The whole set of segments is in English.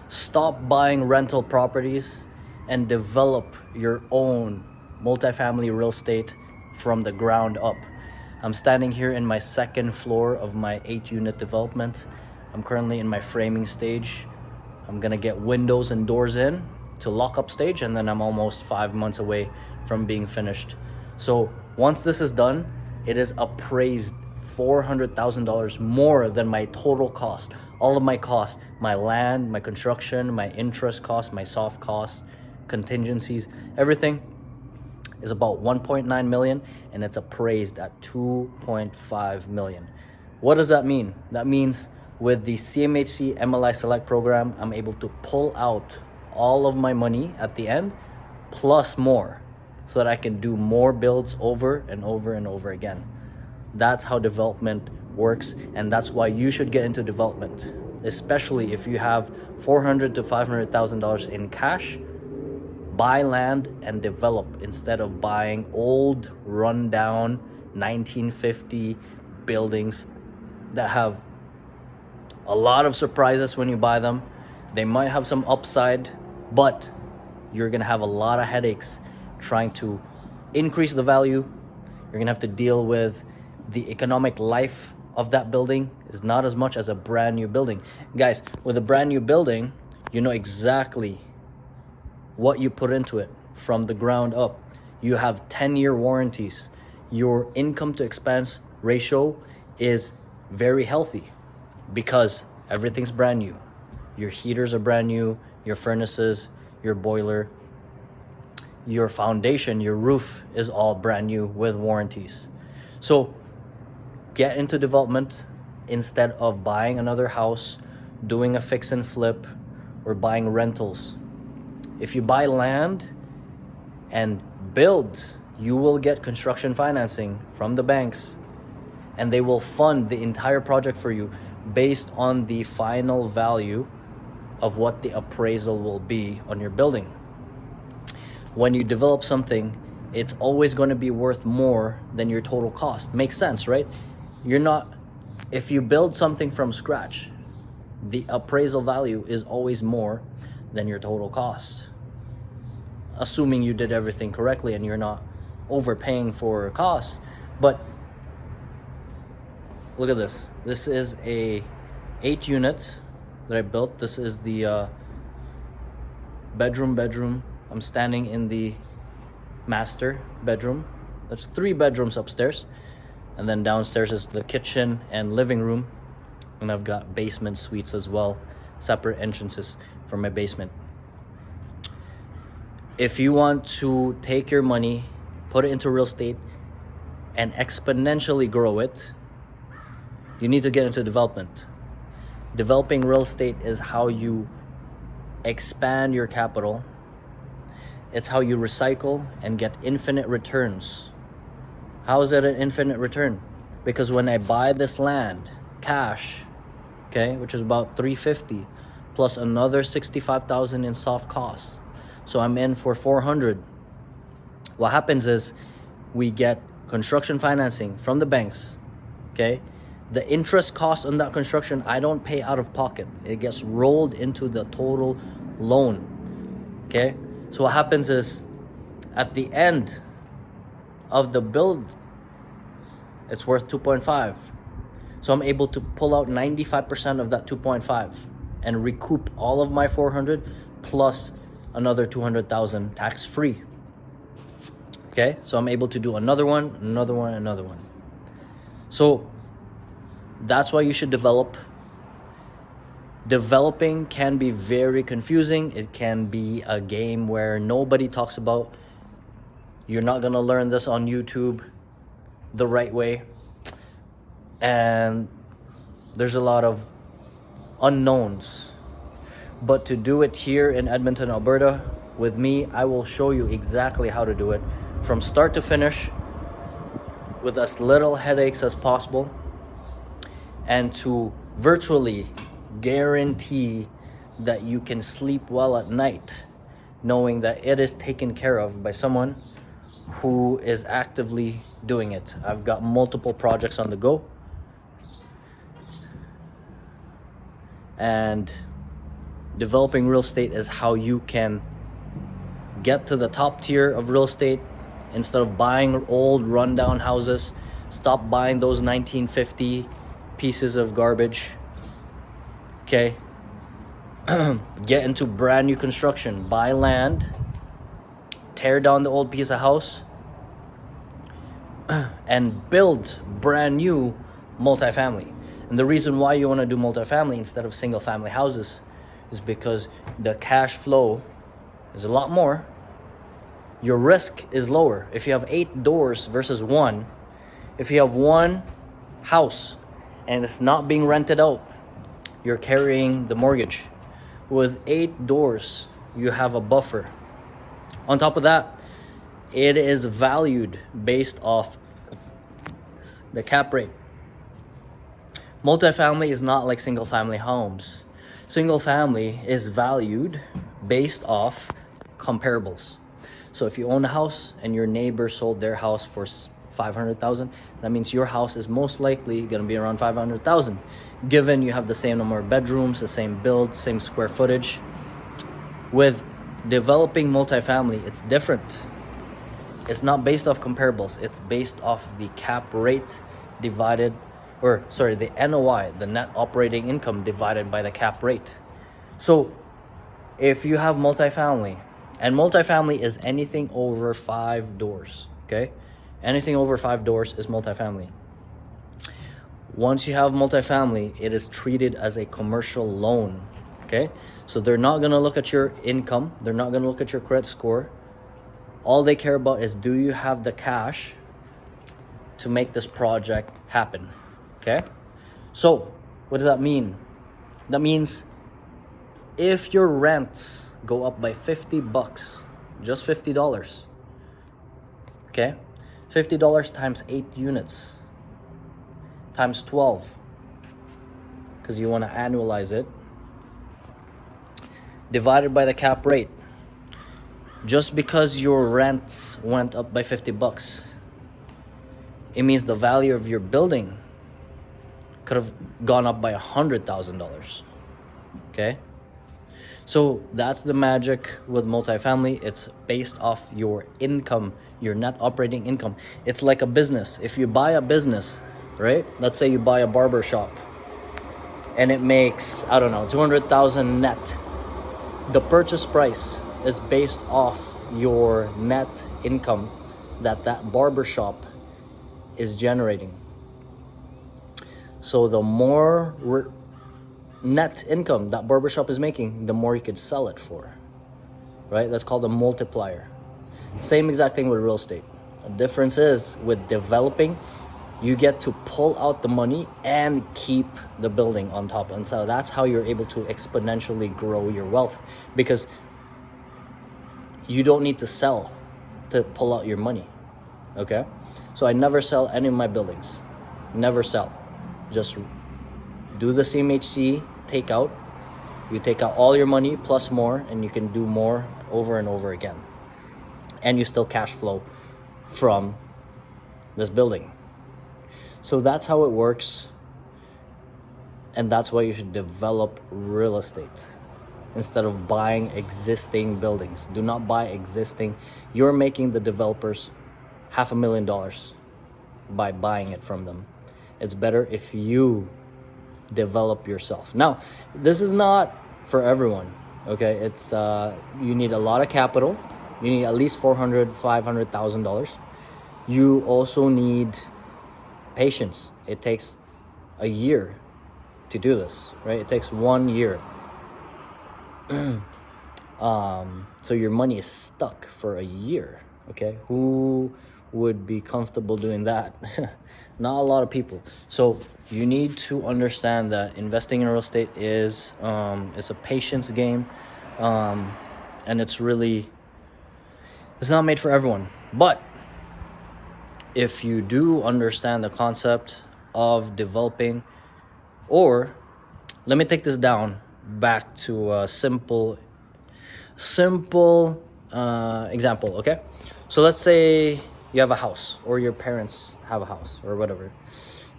Stop buying rental properties and develop your own multifamily real estate from the ground up. I'm standing here in my second floor of my 8-unit development. I'm currently in my framing stage. I'm gonna get windows and doors in to lock up stage, and then I'm almost 5 months away from being finished. So once this is done, it is appraised $400,000 more than my total cost. All of my costs, my land, my construction, my interest costs, my soft costs, contingencies, everything is about 1.9 million, and it's appraised at 2.5 million. What does that mean? That means with the CMHC MLI Select program, I'm able to pull out all of my money at the end plus more so that I can do more builds over and over and over again. That's how development works, and that's why you should get into development, especially if you have $400,000 to $500,000 in cash. Buy land and develop instead of buying old, rundown 1950 buildings that have a lot of surprises when you buy them. They might have some upside, but you're gonna have a lot of headaches trying to increase the value. You're gonna have to deal with the economic life of that building is not as much as a brand new building. Guys, with a brand new building, you know exactly what you put into it from the ground up. You have 10-year warranties. Your income to expense ratio is very healthy because everything's brand new. Your heaters are brand new, your furnaces, your boiler, your foundation, your roof is all brand new with warranties. So get into development instead of buying another house, doing a fix and flip, or buying rentals. If you buy land and build, you will get construction financing from the banks, and they will fund the entire project for you based on the final value of what the appraisal will be on your building. When you develop something, it's always going to be worth more than your total cost. Makes sense, right? If you build something from scratch, the appraisal value is always more than your total cost, assuming you did everything correctly and you're not overpaying for costs. But look at this. This is a 8 units that I built. This is the bedroom. I'm standing in the master bedroom. There's 3 bedrooms upstairs, and then downstairs is the kitchen and living room, and I've got basement suites as well, separate entrances for my basement. If you want to take your money, put it into real estate, and exponentially grow it, you need to get into development. Developing real estate is how you expand your capital. It's how you recycle and get infinite returns. How is it an infinite return? Because when I buy this land cash, okay, which is about $350 plus another $65,000 in soft costs, so I'm in for $400. What happens is we get construction financing from the banks, okay? The interest cost on that construction, I don't pay out of pocket. It gets rolled into the total loan, okay? So what happens is at the end of the build, it's worth 2.5. So I'm able to pull out 95% of that 2.5 and recoup all of my 400 plus another 200,000 tax free. Okay, so I'm able to do another one. So that's why you should develop. Developing can be very confusing. It can be a game where nobody talks about. You're not gonna learn this on YouTube the right way, and there's a lot of unknowns. But to do it here in Edmonton, Alberta, with me, I will show you exactly how to do it from start to finish with as little headaches as possible, and to virtually guarantee that you can sleep well at night knowing that it is taken care of by someone who is actively doing it. I've got multiple projects on the go, and Developing real estate is how you can get to the top tier of real estate instead of buying old rundown houses. Stop buying those 1950 pieces of garbage. Okay? Get into brand new construction. Buy land, tear down the old piece of house, and build brand new multifamily. And the reason why you want to do multifamily instead of single family houses is because the cash flow is a lot more. Your risk is lower. If you have 8 doors versus 1, if you have 1 house and it's not being rented out, you're carrying the mortgage. With 8 doors, you have a buffer. On top of that, it is valued based off the cap rate. Multifamily is not like single family homes. Single family is valued based off comparables. So if you own a house and your neighbor sold their house for $500,000, that means your house is most likely going to be around $500,000, given you have the same number of bedrooms, the same build, same square footage. With developing multifamily, it's different. It's not based off comparables. It's based off the cap rate divided, the NOI, the net operating income divided by the cap rate. So if you have multifamily, and multifamily is anything over 5 doors, okay? Anything over 5 doors is multifamily. Once you have multifamily, it is treated as a commercial loan, okay? So they're not gonna look at your income. They're not gonna look at your credit score. All they care about is, do you have the cash to make this project happen, okay? So what does that mean? That means if your rents go up by $50, just $50, okay? $50 times 8 units, times 12, because you want to annualize it, divided by the cap rate. Just because your rents went up by $50, it means the value of your building could have gone up by $100,000, okay? So that's the magic with multifamily. It's based off your income, your net operating income. It's like a business. If you buy a business, right? Let's say you buy a barber shop and it makes, I don't know, 200,000 net. The purchase price is based off your net income that barber shop is generating. So the more net income that barbershop is making, the more you could sell it for, right? That's called a multiplier. Same exact thing with real estate. The difference is with developing, you get to pull out the money and keep the building on top. And so that's how you're able to exponentially grow your wealth, because you don't need to sell to pull out your money, okay? So I never sell any of my buildings. Never sell. Just do the CMHC takeout. You take out all your money plus more, and you can do more over and over again. And you still cash flow from this building. So that's how it works. And that's why you should develop real estate instead of buying existing buildings. Do not buy existing. You're making the developers $500,000 by buying it from them. It's better if you develop yourself. Now, this is not for everyone, okay? It's you need a lot of capital. You need at least $400,000-$500,000. You also need patience. It takes a year to do this, right? It takes 1 year. So your money is stuck for a year, okay? Who would be comfortable doing that? Not a lot of people. So you need to understand that investing in real estate is it's a patience game, and it's not made for everyone. But if you do understand the concept of developing, or let me take this down back to a simple example, okay? So let's say you have a house, or your parents have a house, or whatever.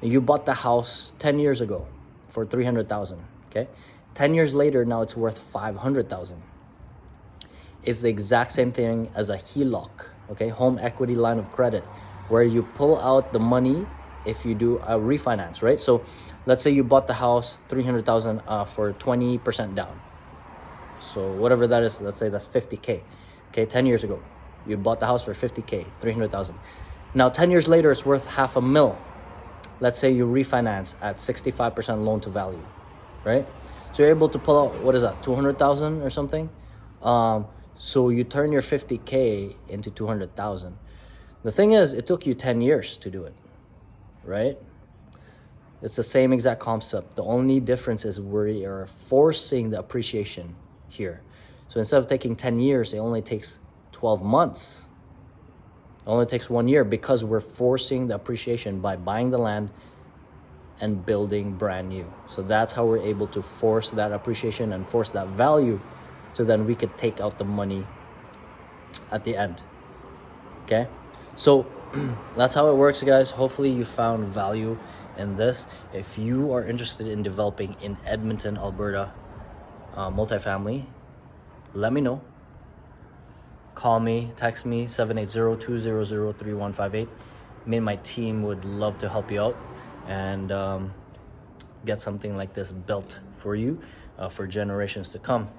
You bought the house 10 years ago for $300,000, okay? 10 years later, now it's worth 500,000. It's the exact same thing as a HELOC, okay, home equity line of credit, where you pull out the money if you do a refinance, right? So let's say you bought the house 300,000 for 20% down. So whatever that is, let's say that's 50K. Okay, 10 years ago, you bought the house for 50K, 300,000. Now 10 years later, it's worth $500,000. Let's say you refinance at 65% loan to value, right? So you're able to pull out, what is that, 200,000 or something? So you turn your 50K into 200,000. The thing is, it took you 10 years to do it, right? It's the same exact concept. The only difference is we are forcing the appreciation here. So instead of taking 10 years, it only takes 12 months. It only takes 1 year because we're forcing the appreciation by buying the land and building brand new. So that's how we're able to force that appreciation and force that value, so then we could take out the money at the end. Okay, so that's how it works, guys. Hopefully you found value in this. If you are interested in developing in Edmonton, Alberta, multifamily, let me know. Call me, text me, 780-200-3158. Me and my team would love to help you out and get something like this built for you for generations to come.